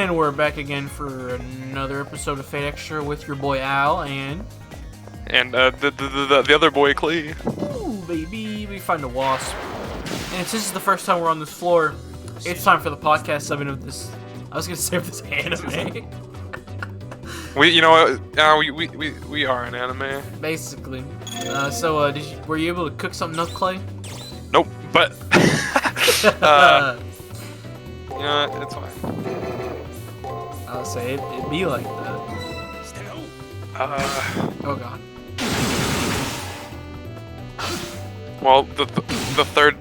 And we're back again for another episode of Fate Extra with your boy Al and the other boy Klee. Ooh, baby, we find a wasp. And since this is the first time we're on this floor, it's time for the podcast segment of this. I was gonna say of this anime. You know what? We are an anime. Basically. Were you able to cook something up, Clay? Nope, but you know what? It's fine. I'll say it'd be like that. Oh god. Well, the third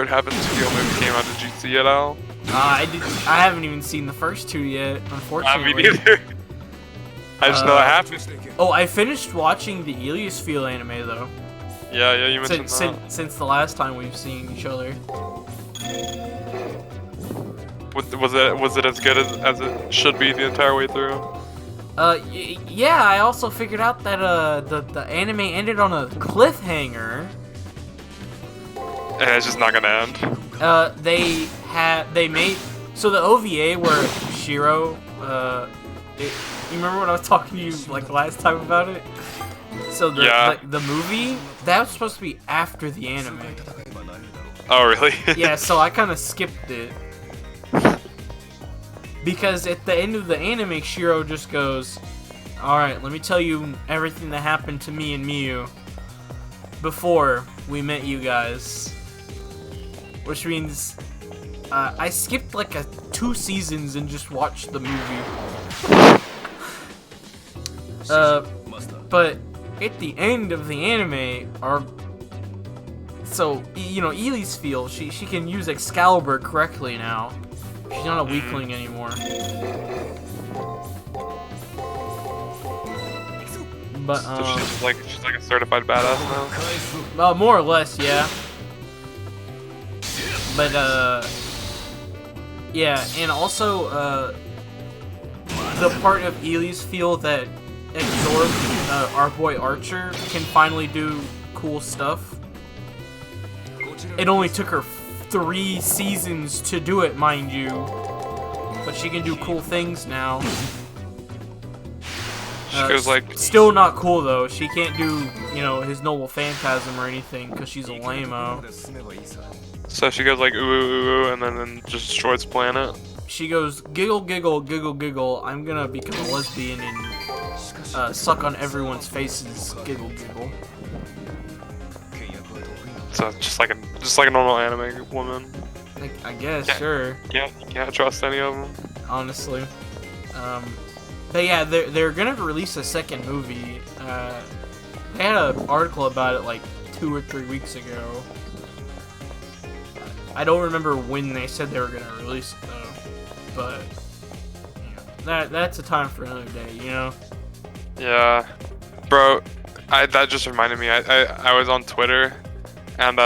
Heaven's Feel movie came out. Did you see it, Al? I haven't even seen the first two yet, unfortunately. Me neither. I just know it happened. Oh, I finished watching the Elias Feel anime though. Yeah, you mentioned that. Since the last time we've seen each other. Was it as good as it should be the entire way through? Yeah. I also figured out that the anime ended on a cliffhanger. And it's just not gonna end. They made so the OVA where Shiro. You remember when I was talking to you like last time about it? So the movie that was supposed to be after the anime. Oh really? Yeah, so I kind of skipped it. Because at the end of the anime, Shiro just goes, "Alright, let me tell you everything that happened to me and Miyu before we met you guys." Which means I skipped like 2 seasons and just watched the movie. But at the end of the anime, Eli's Feel, she can use Excalibur correctly now. She's not a weakling anymore. But so she's like a certified badass now. More or less, yeah. But yeah, and also the part of Eli's Feel that absorbed our boy Archer can finally do cool stuff. It only took her 3 seasons to do it, mind you, but she can do cool things now. She goes like still not cool though. She can't do his noble phantasm or anything because she's a lame-o. So she goes like ooh ooh ooh and then just destroys the planet. She goes giggle giggle giggle giggle. I'm gonna become a lesbian and suck on everyone's faces. Giggle giggle. So just like a normal anime woman. I guess, sure. Yeah, you can't trust any of them. Honestly. But yeah, they're gonna release a second movie. They had an article about it like 2 or 3 weeks ago. I don't remember when they said they were gonna release it though. But that's a time for another day, you know? Yeah. Bro, that just reminded me. I was on Twitter and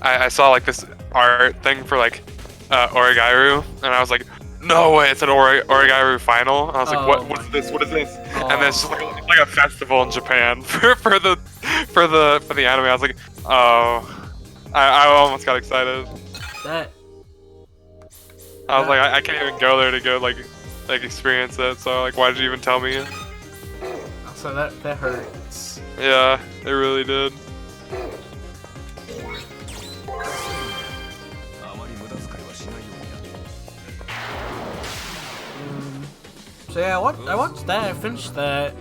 I saw like this art thing for like Origairu, and I was like, no way, it's an Origairu final. I was like, what is this? What is this? And then it's just like a festival in Japan for the anime. I was like, oh, I almost got excited. I was like, I can't even go there to go like experience it. So like, why did you even tell me? So that hurts. Yeah, it really did. So yeah, I watched that. I finished that.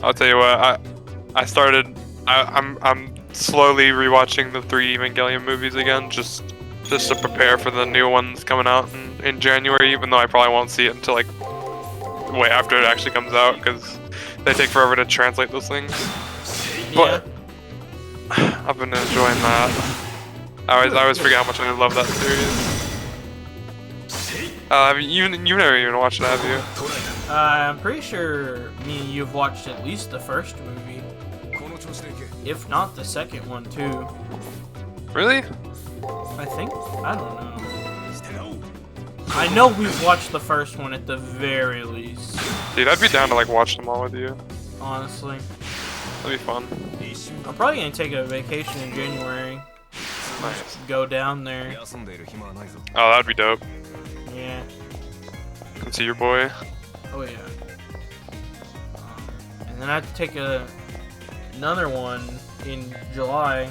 I'll tell you what. I'm slowly rewatching the 3 Evangelion movies again, just to prepare for the new ones coming out in January. Even though I probably won't see it until like way after it actually comes out, because they take forever to translate those things. Yeah. But I've been enjoying that. I always forget how much I love that series. You've never even watched it, have you? I'm pretty sure me and you've watched at least the first movie, if not the second one too. Really? I think. I don't know. I know we've watched the first one at the very least. Dude, I'd be down to like watch them all with you. Honestly. That'd be fun. I'm probably gonna take a vacation in January. Nice. Go down there. Oh, that'd be dope. Yeah. Come see your boy. Oh yeah. And then I have to take another one in July,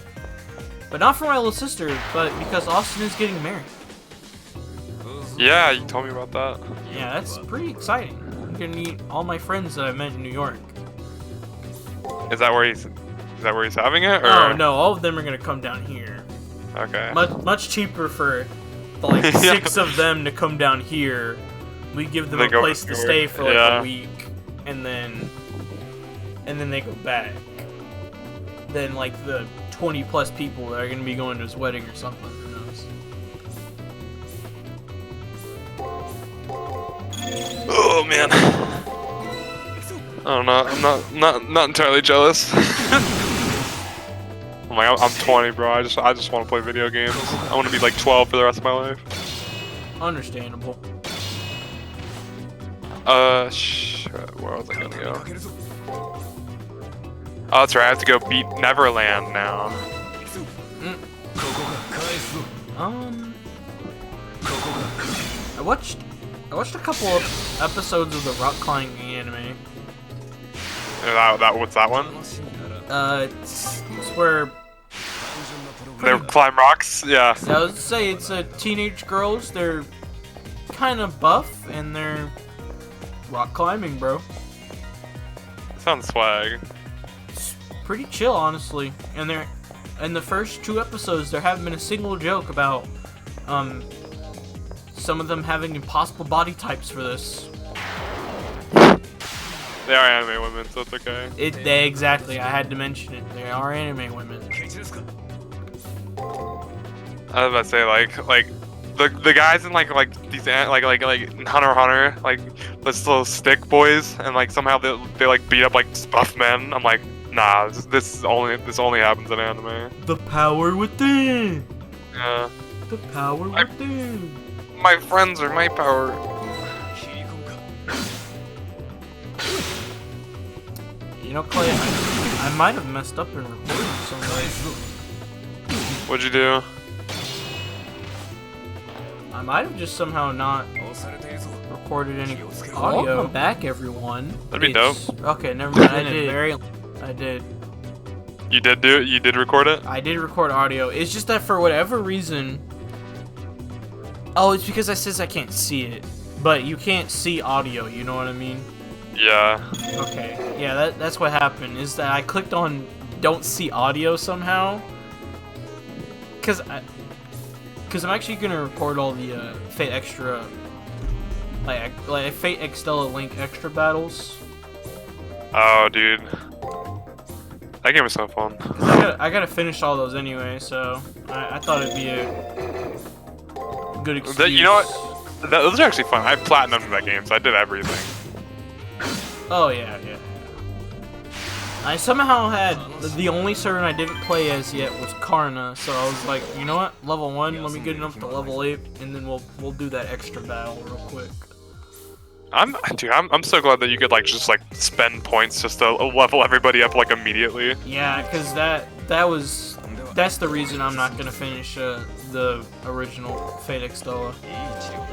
but not for my little sister, but because Austin is getting married. Yeah, you told me about that. Yeah, that's pretty exciting. I'm gonna meet all my friends that I met in New York. Is that where he's having it? Or? Oh no, all of them are gonna come down here. Okay. Much cheaper for like 6 of them to come down here. We give them a place to stay for like a week, and then they go back. Then like the 20 plus people that are gonna be going to his wedding or something. Who knows? Oh man. I don't know. I'm not entirely jealous. I'm like, I'm 20, bro. I just want to play video games. I want to be like 12 for the rest of my life. Understandable. Where was I gonna go? Oh, that's right. I have to go beat Neverland now. I watched a couple of episodes of the rock climbing anime. What's that one? It's where They climb rocks? Yeah. I would say it's teenage girls. They're kind of buff and they're rock climbing, bro. Sounds swag. It's pretty chill, honestly. And they're in the first 2 episodes, there haven't been a single joke about some of them having impossible body types for this. They are anime women, so it's okay. Exactly. I had to mention it. They are anime women. I was about to say like the guys in like these like Hunter x Hunter, like those little stick boys, and like somehow they like beat up like buff men. I'm like, nah, this only happens in anime. The power within. Yeah. The power within. My friends are my power. You know, Clay, I might have messed up in recording somewhere. What'd you do? I might have just somehow not recorded any audio. Welcome back, everyone. That'd be dope. Okay, never mind. I did. You did do it? You did record it? I did record audio. It's just that for whatever reason... Oh, it's because I says I can't see it. But you can't see audio, you know what I mean? Yeah. Okay. Yeah, that's what happened, is that I clicked on don't see audio somehow. Because I'm actually going to record all the Fate Extra... Like Fate Extella Link Extra battles. Oh, dude. That game was so fun. I gotta finish all those anyway, so I thought it'd be a good excuse. You know what? Those are actually fun. I platinumed that game, so I did everything. Oh yeah. I somehow had the only servant I didn't play as yet was Karna, so I was like, you know what? Level 1, let me get it up to level 8, and then we'll do that extra battle real quick. I'm so glad that you could just spend points just to level everybody up immediately. Yeah, because that's the reason I'm not gonna finish the original Fate Extella.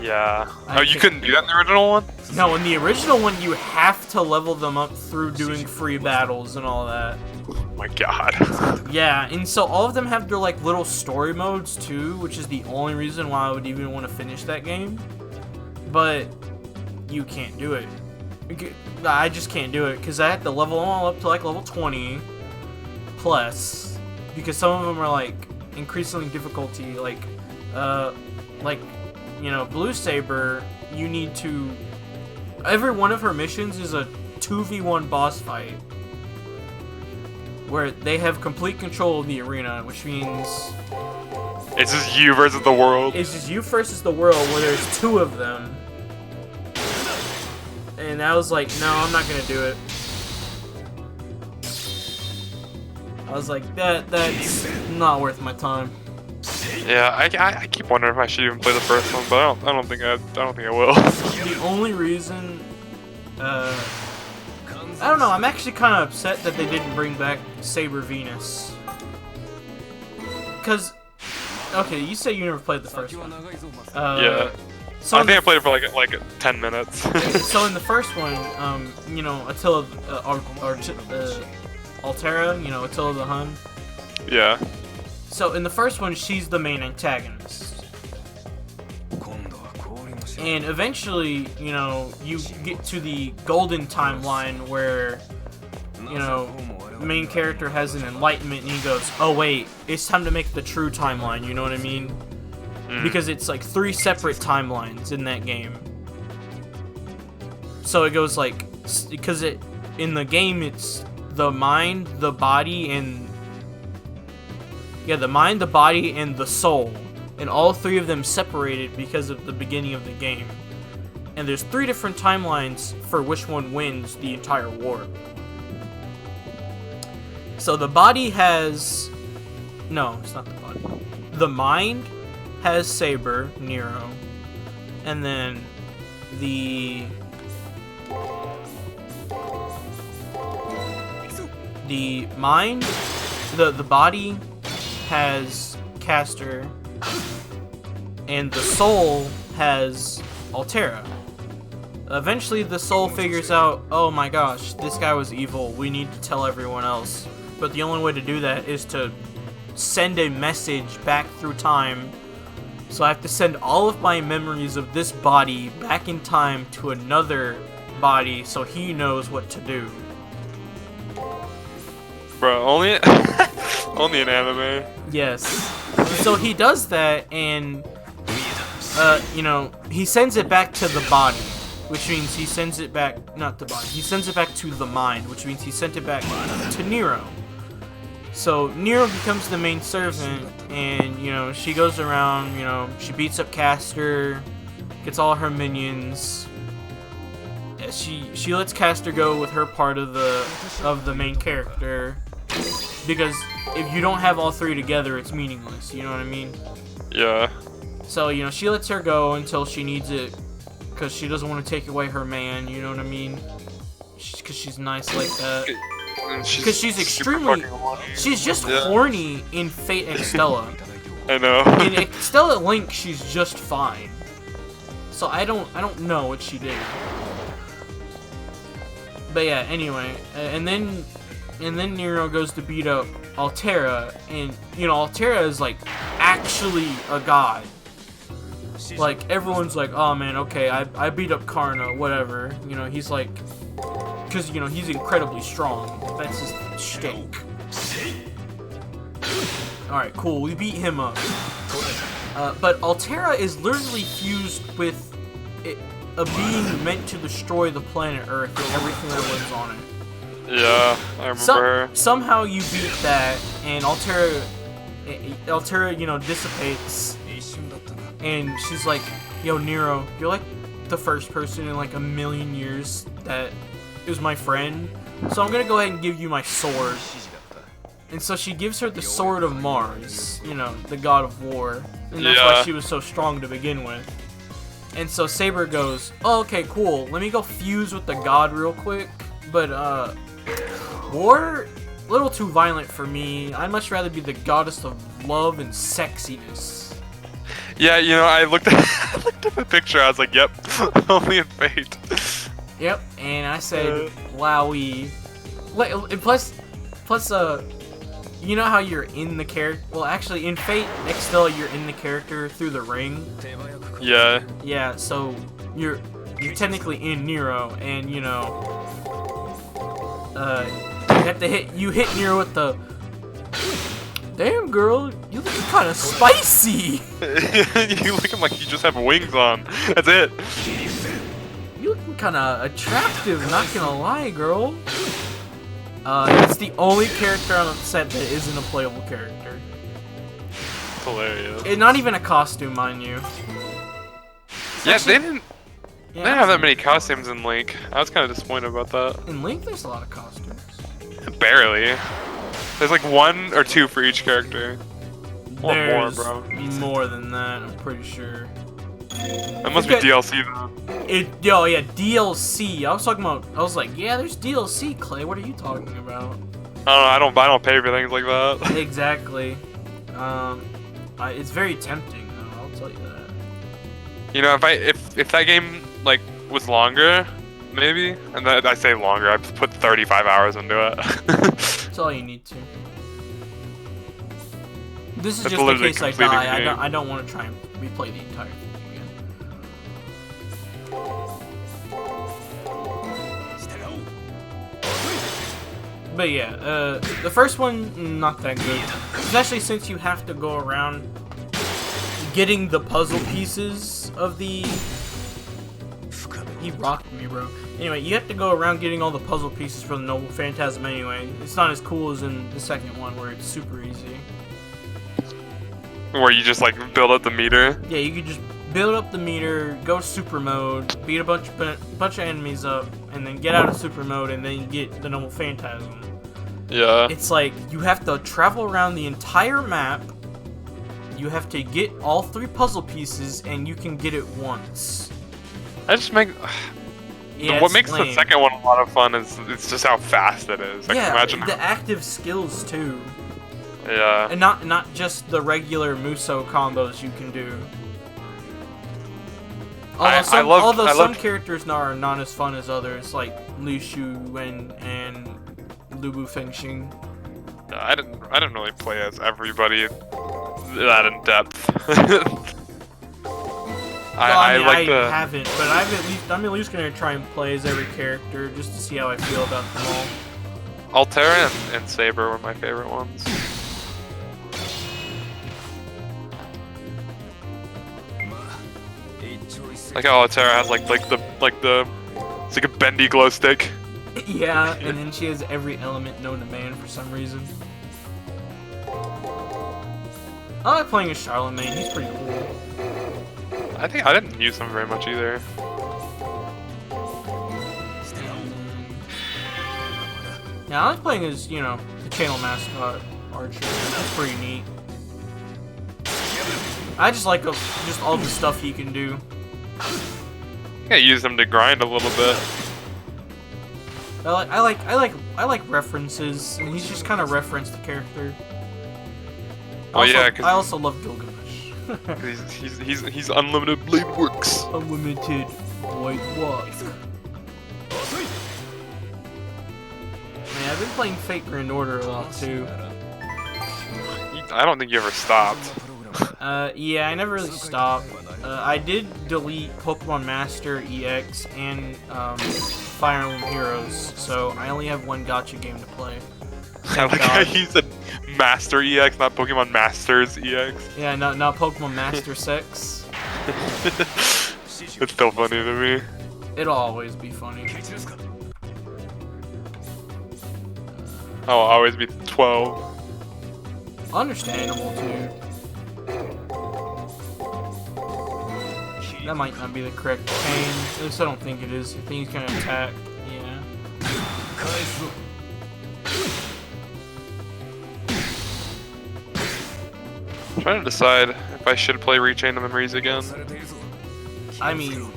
Yeah. You couldn't do that in the original one? No, in the original one you have to level them up through doing free battles and all that. Oh my god. Yeah, and so all of them have their little story modes too, which is the only reason why I would even want to finish that game. But you can't do it. I just can't do it because I have to level them all up to level 20 plus, because some of them are increasingly difficulty. Blue Saber, you need to. Every one of her missions is a 2v1 boss fight where they have complete control of the arena, which means it's just you versus the world. It's just you versus the world, where there's 2 of them. And I was like, no, I'm not gonna do it. I was like, that's not worth my time. Yeah, I keep wondering if I should even play the first one, but I don't think I will. The only reason, I don't know, I'm actually kind of upset that they didn't bring back Saber Venus. Because, okay, you say you never played the first one. Yeah. So I think I played it for like 10 minutes. So in the first one, you know, Attila, Altera, you know, Attila the Hun. Yeah. So in the first one, she's the main antagonist. And eventually, you know, you get to the golden timeline where, you know, the main character has an enlightenment and he goes, oh wait, it's time to make the true timeline, you know what I mean? Because it's like 3 separate timelines in that game. So it goes like, because in the game it's the mind, the body, and the mind, the body, and the soul. And all 3 of them separated because of the beginning of the game. And there's 3 different timelines for which one wins the entire war. So the body has... No, it's not the body. The mind has Saber, Nero. And then the mind, the body has Caster. And the soul has Altera. Eventually the soul figures out, oh my gosh, this guy was evil, we need to tell everyone else. But the only way to do that is to send a message back through time. So I have to send all of my memories of this body back in time to another body so he knows what to do. Bro, only an anime. Yes. So he does that, and you know, he sends it back to the body, which means he sends it back, not the body, he sends it back to the mind, which means he sent it back to Nero. So Nero becomes the main servant, and, you know, she goes around, you know, she beats up Caster, gets all her minions. She lets Caster go with her part of the main character, because if you don't have all 3 together, it's meaningless, you know what I mean? Yeah. So, you know, she lets her go until she needs it, because she doesn't want to take away her man, you know what I mean? Because she's nice like that. Because she's extremely... She's just horny in Fate Extella. I know. In Extella Link, she's just fine. So I don't know what she did. But yeah, anyway. And then Nero goes to beat up Altera. And, you know, Altera is, like, actually a god. Like, everyone's like, oh man, okay, I beat up Karna, whatever. You know, he's like... Because, you know, he's incredibly strong. That's his shtick. Alright, cool. We beat him up. But Altera is literally fused with a being meant to destroy the planet Earth and everything that lives on it. Yeah, I remember. Somehow you beat that, and Altera, you know, dissipates. And she's like, yo, Nero, you're like the first person in like a million years that is my friend, so I'm gonna go ahead and give you my sword. And so she gives her the Sword of Mars, you know, the god of war. And that's why she was so strong to begin with. And so Saber goes, oh, okay, cool, let me go fuse with the god real quick. But, war? A little too violent for me. I'd much rather be the goddess of love and sexiness. Yeah, you know, I looked at the picture, I was like, yep, only in Fate. Yep, and I said, wowie. Plus, you know how you're in the character? Well, actually, in Fate Extella, you're in the character through the ring. Yeah. Yeah, so you're technically in Nero, and you know, you hit Nero with the. Damn, girl, you looking kind of spicy. You looking like you just have wings on. That's it. You looking kind of attractive, not gonna lie, girl. It's the only character on the set that isn't a playable character. Hilarious. And not even a costume, mind you. Yeah, they didn't have that many costumes in Link. I was kind of disappointed about that. In Link, there's a lot of costumes. Barely. There's like 1 or 2 for each character. There's more, bro. more than that, I'm pretty sure. That must be DLC though. Yo, yeah, DLC. I was like, yeah, there's DLC, Clay. What are you talking about? I don't pay for things like that. Exactly. It's very tempting, though. I'll tell you that. You know, if that game like was longer, maybe, and I say longer, I put 35 hours into it. That's all you need to. This is That's just in literally case I completing the die. game. I don't want to try and replay the entire thing again. But yeah, the first one, not that good. Especially since you have to go around getting the puzzle pieces of the... He rocked me, bro. Anyway, you have to go around getting all the puzzle pieces for the Noble Phantasm anyway. It's not as cool as in the second one where it's super easy. Where you just like build up the meter. Yeah, you could just build up the meter, go super mode, beat a bunch of enemies up, and then get out of super mode, and then you get the Noble Phantasm. Yeah. It's like you have to travel around the entire map. You have to get all 3 puzzle pieces, and you can get it once. I just make. Yeah, what makes lame. the second one a lot of fun is it's just how fast it is. Like, yeah, imagine the active skills too, yeah. and not just the regular Muso combos you can do. Although some characters are not as fun as others, like Liu Shu and Lubu Fengxing. I didn't really play as everybody that in depth. I haven't, but I'm at least gonna try and play as every character just to see how I feel about them all. Altera and Saber were my favorite ones. Like how Altera has like the it's like a bendy glow stick. Yeah, and then she has every element known to man for some reason. I like playing as Charlemagne. He's pretty cool. I think I didn't use him very much either. Yeah, I like playing as, you know, the channel mascot Archer. That's pretty neat. I just like just all the stuff he can do. I use him to grind a little bit. I like references, and he's just kind of referenced the character. Oh yeah, cause I also love Gilgamesh. he's unlimited blade works. Unlimited white walk. Man, I've been playing Fate Grand Order a lot too. I don't think you ever stopped. Yeah, I never really stopped. I did delete Pokemon Master EX and Fire Emblem Heroes, so I only have one gacha game to play. I like how you said Master EX, not Pokemon Masters EX. Yeah, not Pokemon Master Sex. It's still funny to me. It'll always be funny. I'll always be 12. Understandable, too. That might not be the correct pain. At least I don't think it is. I think he's gonna attack. Yeah. I'm trying to decide if I should play Rechain of Memories again. I mean,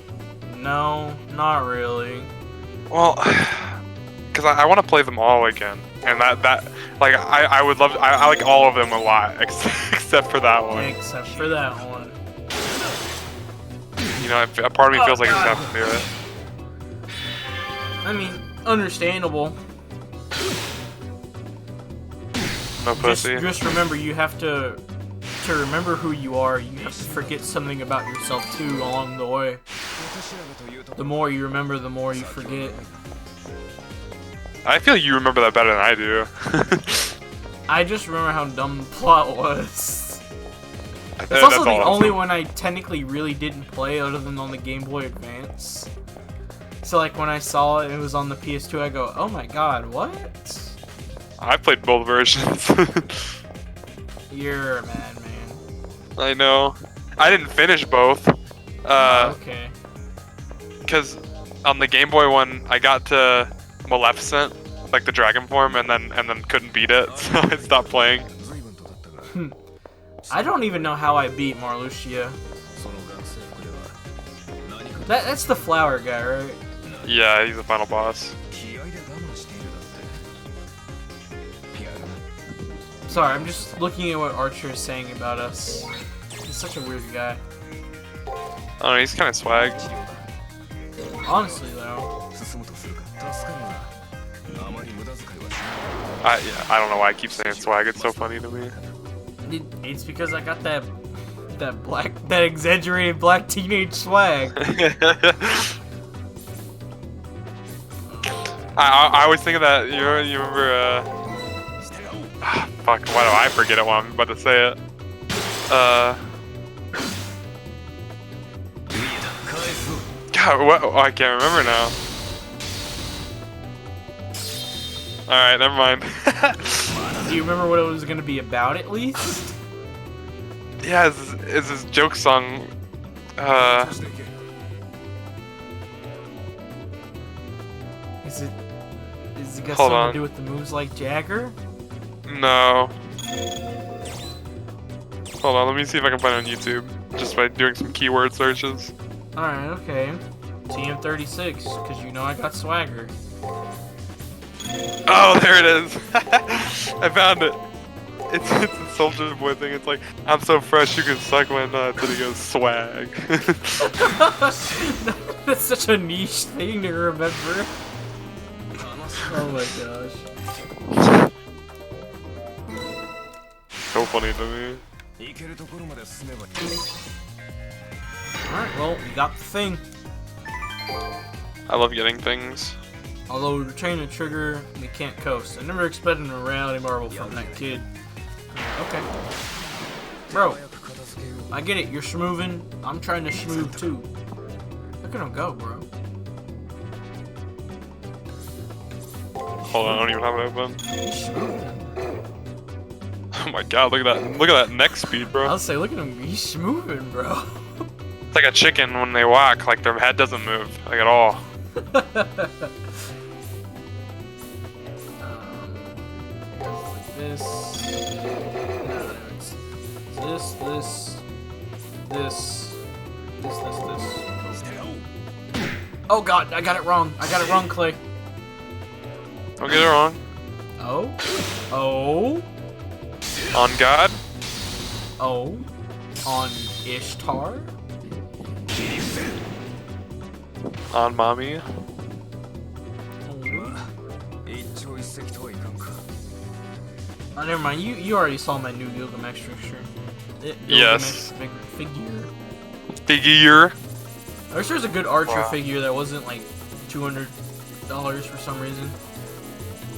no, not really. Well, because I want to play them all again, and that like I would love I like all of them a lot except for that one. Except for that one. You know, a part of me feels like I just have to do it. I mean, understandable. No pussy. Just remember, you have to remember who you are. You have to forget something about yourself too along the way. The more you remember, the more you forget. I feel you remember that better than I do. I just remember how dumb the plot was. It's also the only one I technically really didn't play other than on the Game Boy Advance. So like when I saw it, it was on the PS2, I go, oh my god, what? I played both versions. You're a madman. I know. I didn't finish both. Okay. Because on the Game Boy one, I got to Maleficent, like the dragon form, and then couldn't beat it, so I stopped playing. I don't even know how I beat Marluxia. That's the flower guy, right? Yeah, he's the final boss. Sorry, I'm just looking at what Archer is saying about us. He's such a weird guy. Oh, he's kind of swag. Honestly, though. I don't know why I keep saying swag. It's so funny to me. It's because I got that exaggerated black teenage swag. I always think of that. You remember? Fuck. Why do I forget it when I'm about to say it? God, what? Oh, I can't remember now. Alright, never mind. Do you remember what it was gonna be about, at least? Yeah, it's this joke song. Is it got Hold something on. to do with the moves like Jagger? No. Hold on, let me see if I can find it on YouTube. Just by doing some keyword searches. Alright, okay. TM36, because you know I got swagger. Oh, there it is. I found it. It's a Soldier Boy thing. It's like, I'm so fresh you can suck my nuts, and he goes, swag. That's such a niche thing to remember. Oh my gosh. So funny to me. Alright, well, we got the thing. I love getting things. Although we retain the trigger, we can't coast. I never expected a reality marble from that kid. Okay. Bro, I get it, you're schmoovin'. I'm trying to schmoove too. Look at him go, bro. Hold on, I don't even have it open. He's schmoovin'. Oh my god, look at that. Look at that neck speed, bro. I'll say, look at him, he's schmoovin', bro. It's like a chicken when they walk, like their head doesn't move, like at all. Like this. No, it's this. Oh god, I got it wrong. I got it wrong, Clay. Don't get it wrong. Oh. Oh. On God. Oh. On Ishtar. On Mommy. Oh, never mind. You already saw my new Gilgamesh stream. Yes. Figure. Figure. I wish there was a good Archer Wow. figure that wasn't like $200 for some reason.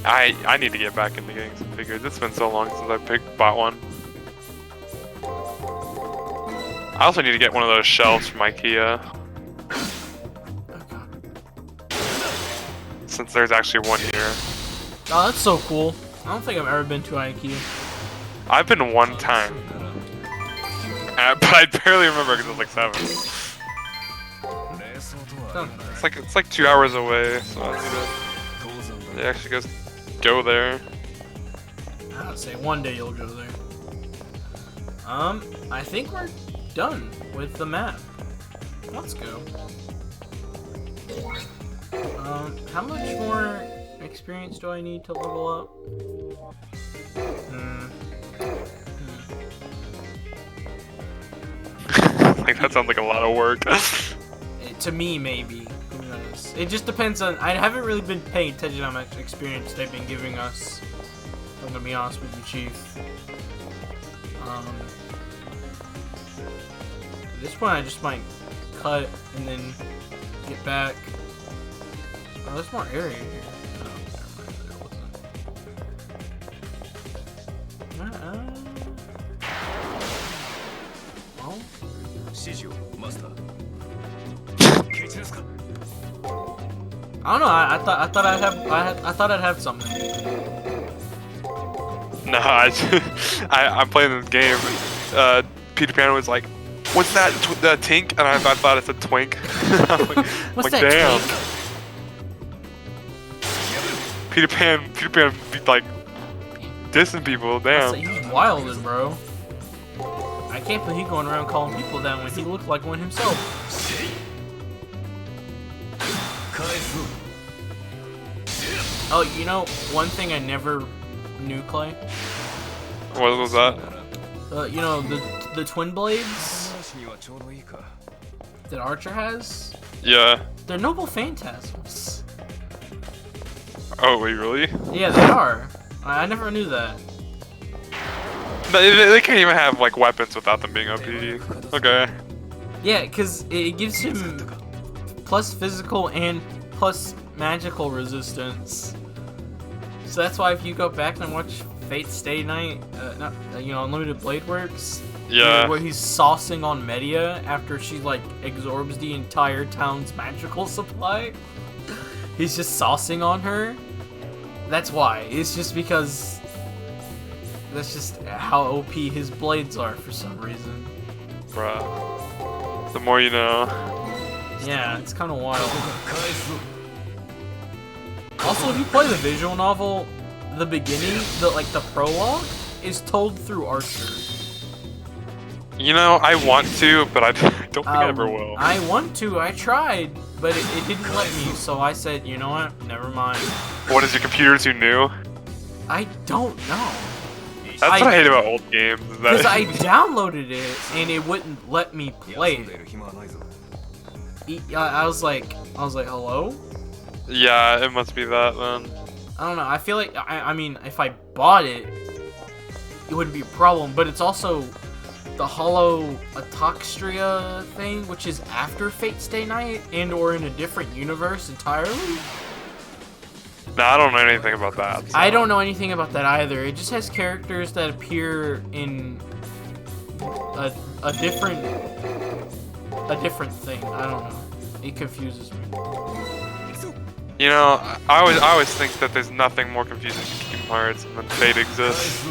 I need to get back into getting some figures. It's been so long since I bought one. I also need to get one of those shelves from IKEA. Oh god. Since there's actually one here. Oh, that's so cool. I don't think I've ever been to IKEA. I've been one time. But I barely remember because it was like 7. It's like 2 hours away, so I need to actually go there. I would say one day you'll go there. I think we're done with the map. Let's go. How much more experience do I need to level up? Like that sounds like a lot of work. To me, maybe. Who knows? It just depends on. I haven't really been paying attention to how much experience they've been giving us. I'm gonna be honest with you, Chief. At this point, I just might cut and then get back. Oh, there's more area here. Oh, never mind, there wasn't. Well. I don't know. I thought I'd have something. No, I'm playing this game. And, Peter Pan was like, "What's that? Tink?" And I thought it's a twink. I'm like, What's like, that? damn. Twink? Peter Pan be like dissing people. Damn. He's wildin', bro. I can't believe he's going around calling people that when he looked like one himself. Oh, you know, one thing I never knew, Clay. What was that? You know, the twin blades that Archer has. Yeah. They're noble phantasms. Oh, wait, really? Yeah, they are. I never knew that. They can't even have like weapons without them being OP. Okay. Yeah, because it gives him plus physical and plus magical resistance. So that's why if you go back and watch Fate Stay Night, Unlimited Blade Works, Yeah. where he's saucing on Media after she like absorbs the entire town's magical supply. He's just saucing on her. That's why. It's just because that's just how OP his blades are for some reason. Bruh. The more you know. Yeah, it's kind of wild. Also, if you play the visual novel, the beginning, the prologue, is told through Archer. You know, I want to, but I don't think I ever will. I want to. I tried, but it didn't let me. So I said, you know what? Never mind. What is your computer too new? I don't know. That's what I hate about old games. Because I downloaded it and it wouldn't let me play it. I was like, hello? Yeah, it must be that then. I don't know. I feel like, I mean, if I bought it, it wouldn't be a problem. But it's also the Hollow Atoxstria thing, which is after Fate Stay Night and or in a different universe entirely. No, I don't know anything about that. So. I don't know anything about that either. It just has characters that appear in a different thing. I don't know. It confuses me. You know, I always think that there's nothing more confusing than Kingdom Hearts than Fate exists.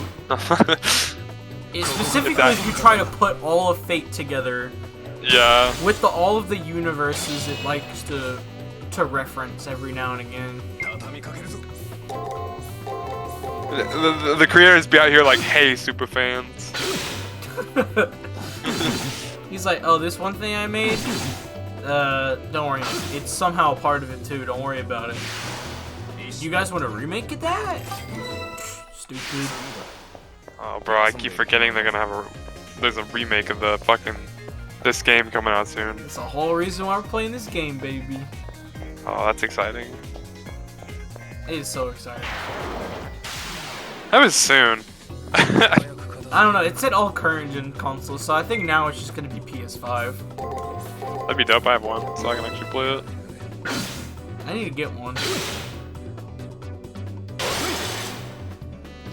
Specifically, if you try to put all of Fate together. Yeah. With all of the universes it likes to reference every now and again. The creators be out here like, hey, super fans. He's like, oh, this one thing I made? Don't worry. It's somehow a part of it too. Don't worry about it. You guys want to remake it that? Stupid. Oh, bro, I keep forgetting they're gonna have there's a remake of this game coming out soon. That's the whole reason why we're playing this game, baby. Oh, that's exciting. It is so exciting. That was soon. I don't know. It said all current gen consoles, so I think now it's just gonna be PS5. That'd be dope. I have one, so I can actually play it. I need to get one.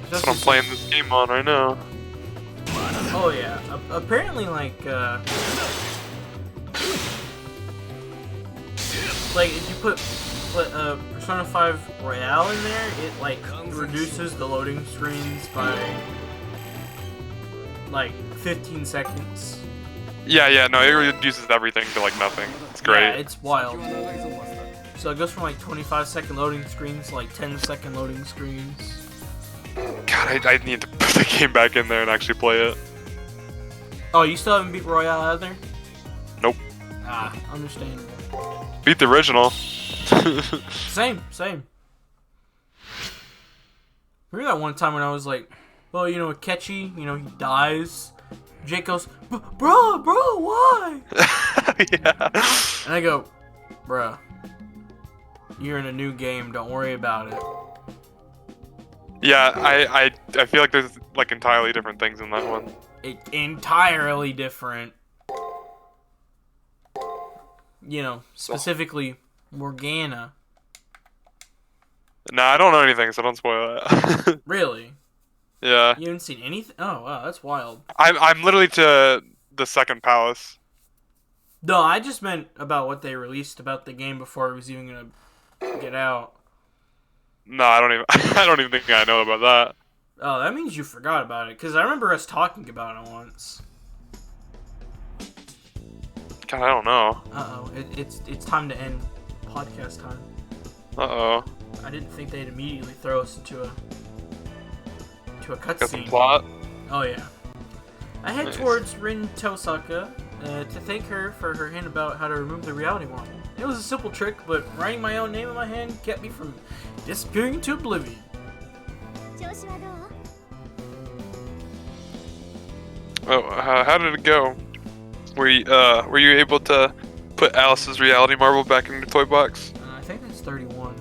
That's what I'm playing this game on right now. Oh yeah. Apparently, like if you put Persona 5 Royale in there, it like reduces the loading screens by like 15 seconds. Yeah, no, it reduces everything to like nothing. It's great. Yeah, it's wild. So it goes from like 25-second loading screens to like 10-second loading screens. God, I need to put the game back in there and actually play it. Oh, you still haven't beat Royale either? Nope. Ah, understandable. Beat the original. Same. Remember that one time when I was like, well, you know, Akechi, you know, he dies. Jake goes, bro, why? Yeah. And I go, bruh, you're in a new game, don't worry about it. Yeah, I feel like there's like entirely different things in that one. Entirely different. You know, specifically Morgana. Nah, I don't know anything, so don't spoil it. Really? Yeah. You haven't seen anything? Oh, wow, that's wild. I'm literally to the second palace. No, I just meant about what they released about the game before it was even gonna get out. No, I don't even think I know about that. Oh, that means you forgot about it, because I remember us talking about it once. God, I don't know. Uh-oh, it's time to end podcast time. Uh-oh. I didn't think they'd immediately throw us into a Got some cutscene. plot? Oh yeah. I head Nice. towards Rin Tosaka to thank her for her hint about how to remove the reality wall. It was a simple trick, but writing my own name in my hand kept me from disappearing into oblivion. Oh, how did it go? Were you able to put Alice's reality marble back in your toy box? I think that's 31.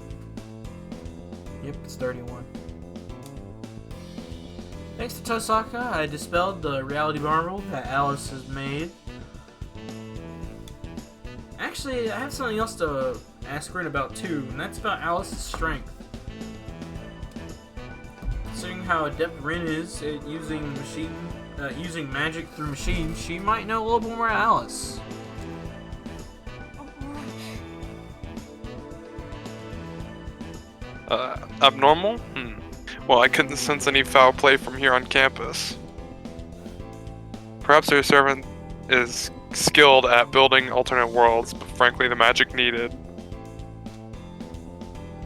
Yep, it's 31. Thanks to Tosaka, I dispelled the reality marble that Alice has made. Actually, I have something else to ask Rin about too, and that's about Alice's strength. Considering how adept Rin is at using magic through machines, she might know a little bit more Alice. Abnormal? Well, I couldn't sense any foul play from here on campus. Perhaps their servant is skilled at building alternate worlds, but frankly the magic needed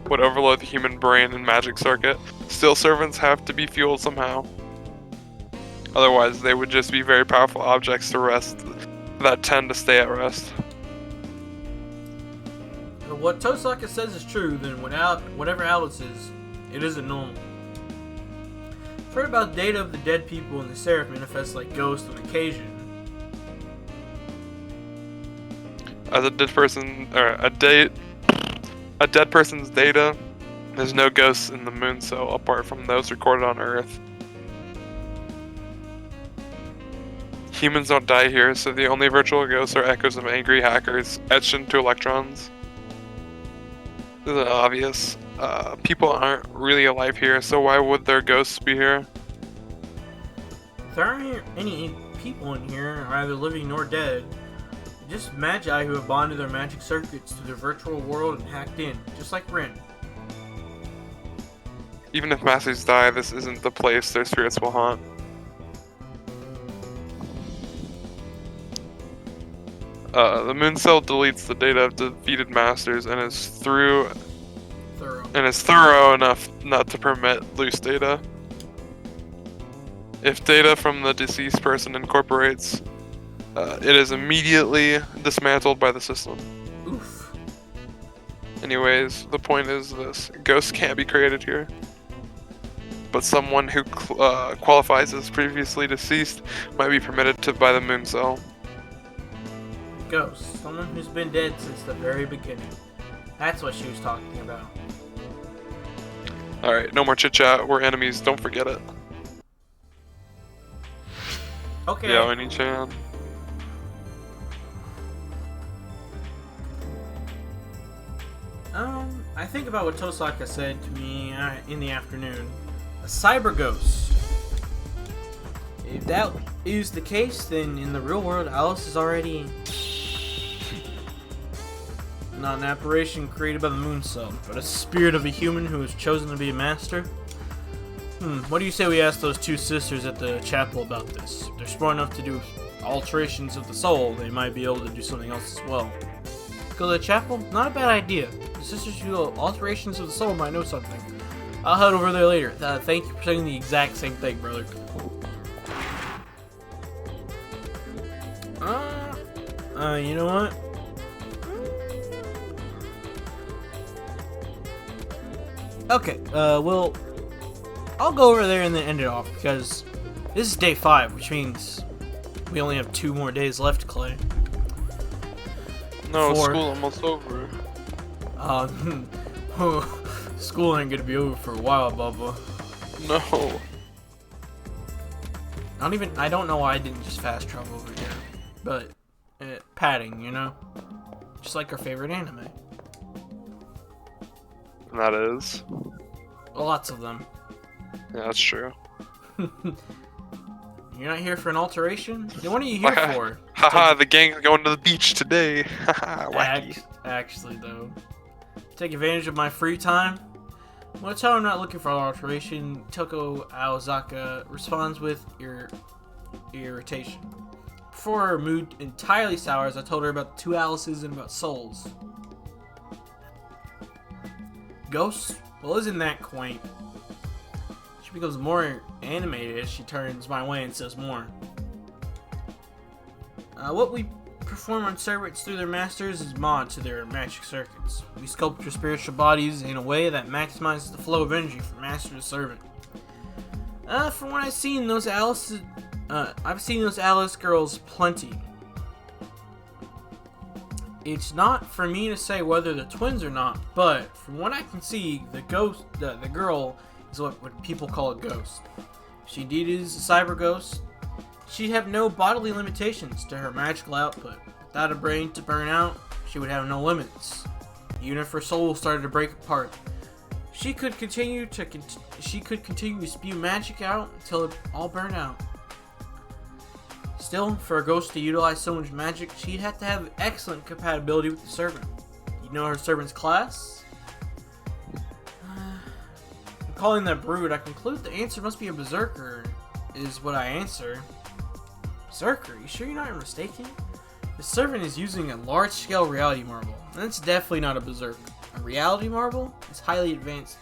would overload the human brain and magic circuit. Still, servants have to be fueled somehow. Otherwise, they would just be very powerful objects to rest that tend to stay at rest. What Tosaka says is true, then whatever Alice is, it isn't normal. I've heard about the data of the dead people and the Seraph manifest like ghosts on occasion. As a dead person, or a dead person's data, there's no ghosts in the moon cell apart from those recorded on Earth. Humans don't die here, so the only virtual ghosts are echoes of angry hackers etched into electrons. This is obvious. People aren't really alive here, so why would their ghosts be here? There aren't any people in here, either living nor dead. Just magi who have bonded their magic circuits to their virtual world and hacked in, just like Rin. Even if masters die, this isn't the place their spirits will haunt. The moon cell deletes the data of defeated masters and is thorough enough not to permit loose data. If data from the deceased person incorporates, it is immediately dismantled by the system. Oof. Anyways, the point is this: ghosts can't be created here. But someone who qualifies as previously deceased might be permitted to by the moon cell. Ghost. Someone who's been dead since the very beginning. That's what she was talking about. Alright, no more chit chat. We're enemies, don't forget it. Okay. Yeah, Oni-chan. I think about what Tosaka said to me in the afternoon. A cyber ghost. If that is the case, then in the real world, Alice is already not an apparition created by the moon cell, but a spirit of a human who has chosen to be a master. What do you say we ask those two sisters at the chapel about this? If they're smart enough to do alterations of the soul, they might be able to do something else as well. Go to the chapel? Not a bad idea. The sisters who do alterations of the soul might know something. I'll head over there later. Thank you for saying the exact same thing, brother. You know what? Okay, well, I'll go over there and then end it off, because this is day 5, which means we only have 2 more days left, Clay. No, school almost over. School ain't gonna be over for a while, Bubba. No. I don't know why I didn't just fast travel over here, but padding, you know? Just like our favorite anime. And that is? Lots of them. Yeah, that's true. You're not here for an alteration? Then what are you here for? Haha, the gang's going to the beach today. Haha, wacky. Actually, though. Take advantage of my free time? When I tell her I'm not looking for an alteration, Toko Aozaka responds with irritation. Before her mood entirely sours, I told her about the 2 Alices and about souls. Ghosts? Well, isn't that quaint? She becomes more animated as she turns my way and says more. What we perform on servants through their masters as mod to their magic circuits. We sculpt your spiritual bodies in a way that maximizes the flow of energy from master to servant. From what I've seen those Alice girls plenty. It's not for me to say whether they're twins or not, but from what I can see, the girl is what people call a ghost. If she indeed is a cyber ghost, she'd have no bodily limitations to her magical output. Without a brain to burn out, she would have no limits. Even if her soul started to break apart, she could continue to spew magic out until it all burned out. Still, for a ghost to utilize so much magic, she'd have to have excellent compatibility with the servant. You know her servant's class? I'm calling that brood. I conclude the answer must be a berserker, is what I answer. Berserker? You sure you're not mistaken? The servant is using a large-scale reality marble. That's definitely not a berserker. A reality marble is highly advanced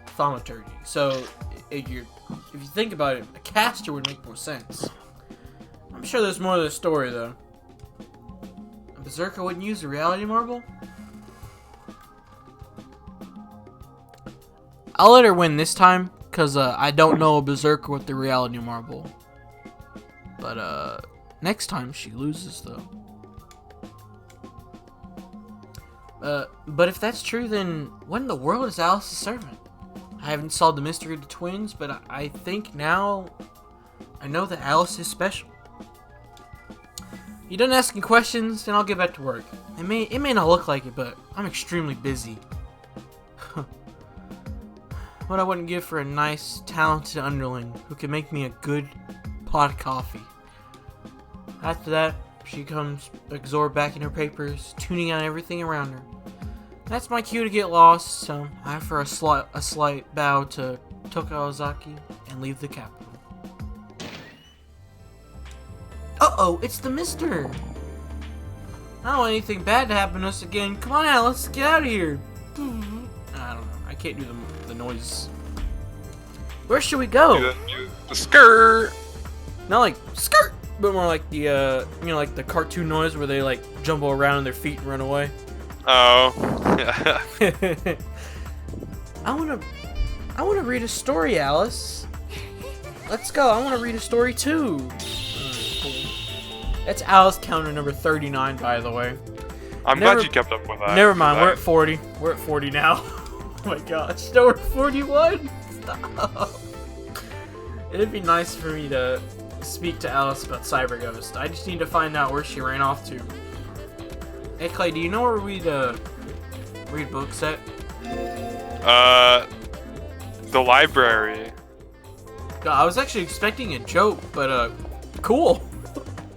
thaumaturgy. So, if you think about it, a caster would make more sense. I'm sure there's more to the story, though. A berserker wouldn't use a reality marble? I'll let her win this time, because I don't know a berserker with the reality marble. But, next time she loses, though. But if that's true, then what in the world is Alice's servant? I haven't solved the mystery of the twins, but I think now I know that Alice is special. You done asking questions, then I'll get back to work. It may not look like it, but I'm extremely busy. What I wouldn't give for a nice, talented underling who can make me a good pot of coffee. After that, she comes absorbed back in her papers, tuning out everything around her. That's my cue to get lost, so I offer a slight bow to Tokaozaki and leave the capital. Uh-oh, it's the mister! I don't want anything bad to happen to us again. Come on, Alice, get out of here! I don't know, I can't do the noise. Where should we go? The skirt! Not like skirt, but more like the, like the cartoon noise where they like jumble around on their feet and run away. Oh, yeah. I wanna read a story, Alice. Let's go. I wanna read a story too. Cool. That's Alice counter number 39, by the way. I'm glad you kept up with that. Never mind. We're at 40. We're at 40 now. Oh my gosh. No, we're 41. Stop. It'd be nice for me to speak to Alice about Cyber Ghost. I just need to find out where she ran off to. Hey Clay, do you know where we'd read books at? The library. I was actually expecting a joke, but cool.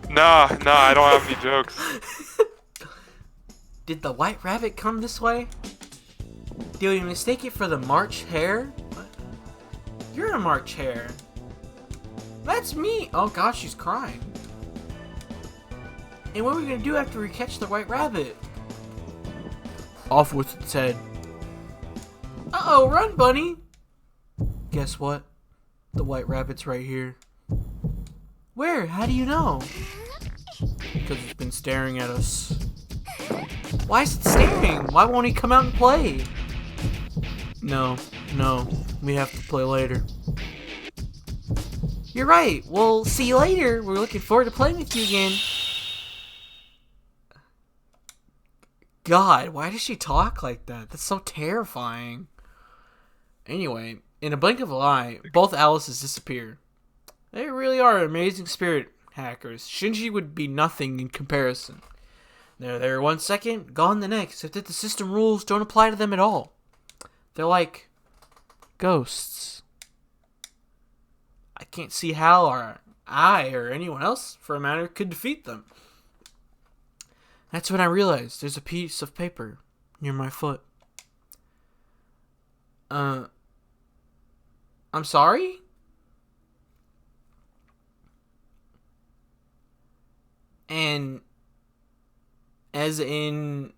Nah, I don't have any jokes. Did the white rabbit come this way? Do you mistake it for the March Hare? What? You're a March Hare. That's me. Oh gosh, she's crying. And what are we gonna do after we catch the white rabbit? Off with its head. Uh-oh, run, bunny! Guess what? The white rabbit's right here. Where? How do you know? Because it's been staring at us. Why is it staring? Why won't he come out and play? No, we have to play later. You're right. We'll see you later. We're looking forward to playing with you again. God, why does she talk like that? That's so terrifying. Anyway, in a blink of an eye, both Alices disappear. They really are amazing spirit hackers. Shinji would be nothing in comparison. They're there 1 second, gone the next, except that the system rules don't apply to them at all. They're like ghosts. I can't see how I or anyone else, for a matter, could defeat them. That's when I realized there's a piece of paper near my foot. I'm sorry? And as in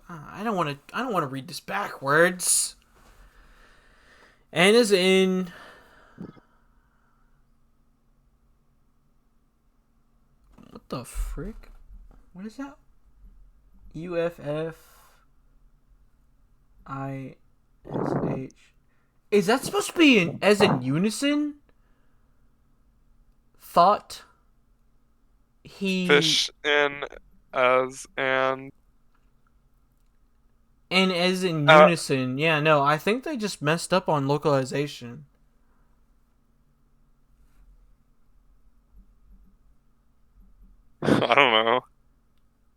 I don't want to read this backwards. N is in... What the frick? What is that? UFF ISH. Is that supposed to be in, as in unison? Thought he... Fish in as and... And as in unison. Yeah, no, I think they just messed up on localization. I don't know.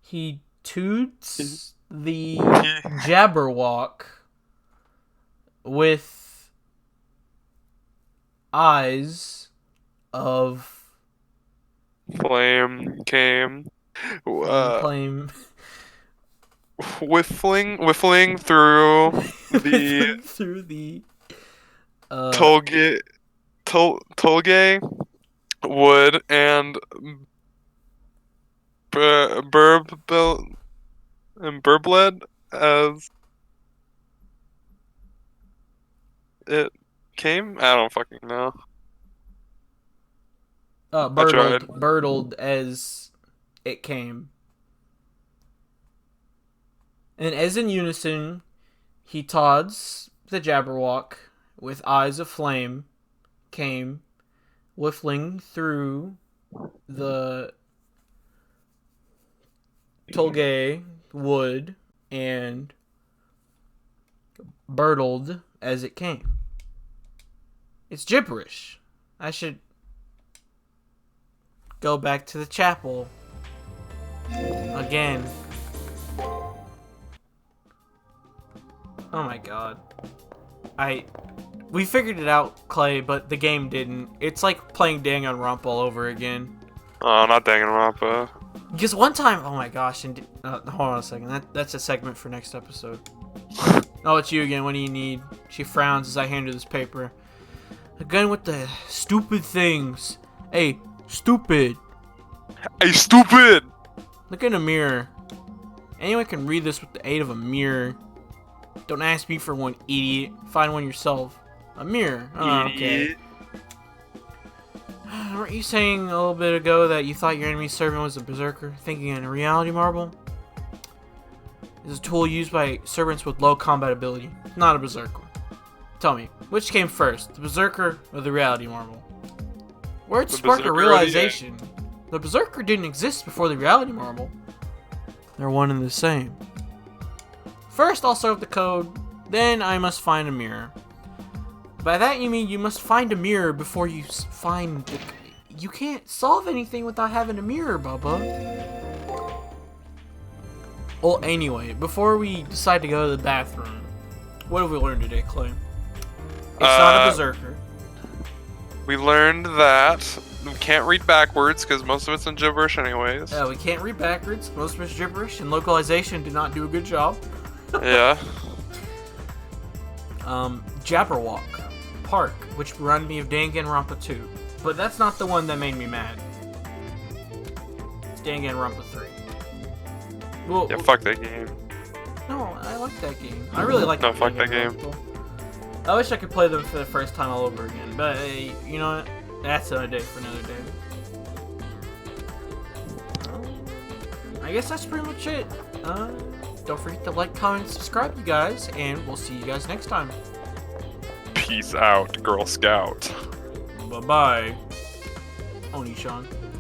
He toots the Jabberwock with eyes of Flame came. flame Whiffling through the through the Tolge wood and Burbled as it came. I don't fucking know. Birdled as it came. And as in unison, he tods the Jabberwock with eyes of flame came, whiffling through the Tolge wood and birdled as it came. It's gibberish. I should go back to the chapel again. Oh my god. We figured it out, Clay, but the game didn't. It's like playing Danganronpa all over again. Oh, not Danganronpa. Because one time, oh my gosh, and hold on a second. That's a segment for next episode. Oh, it's you again. What do you need? She frowns as I hand her this paper. Again with the stupid things. Hey, stupid. Hey, stupid! Look in a mirror. Anyone can read this with the aid of a mirror. Don't ask me for one, idiot. Find one yourself. A mirror. Oh, okay. Weren't you saying a little bit ago that you thought your enemy's servant was a berserker, thinking in a reality marble? It's a tool used by servants with low combat ability, not a berserker. Tell me, which came first, the berserker or the reality marble? Words spark a realization. The berserker didn't exist before the reality marble. They're one and the same. First, I'll solve the code, then I must find a mirror. By that you mean you must find a mirror before you find the... You can't solve anything without having a mirror, Bubba. Well, anyway, before we decide to go to the bathroom, what have we learned today, Clay? It's not a berserker. We learned that we can't read backwards because most of it's in gibberish anyways. We can't read backwards. Most of it's gibberish, and localization did not do a good job. Yeah. Jabberwock Park, which reminded me of Danganronpa 2. But that's not the one that made me mad. It's Danganronpa 3. Well, yeah, fuck that game. No, I like that game. I really like that fuck that game. I wish I could play them for the first time all over again. But, you know what? That's another day for another day. I guess that's pretty much it. Don't forget to like, comment, and subscribe, you guys. And we'll see you guys next time. Peace out, Girl Scout. Bye-bye. Oni-chan.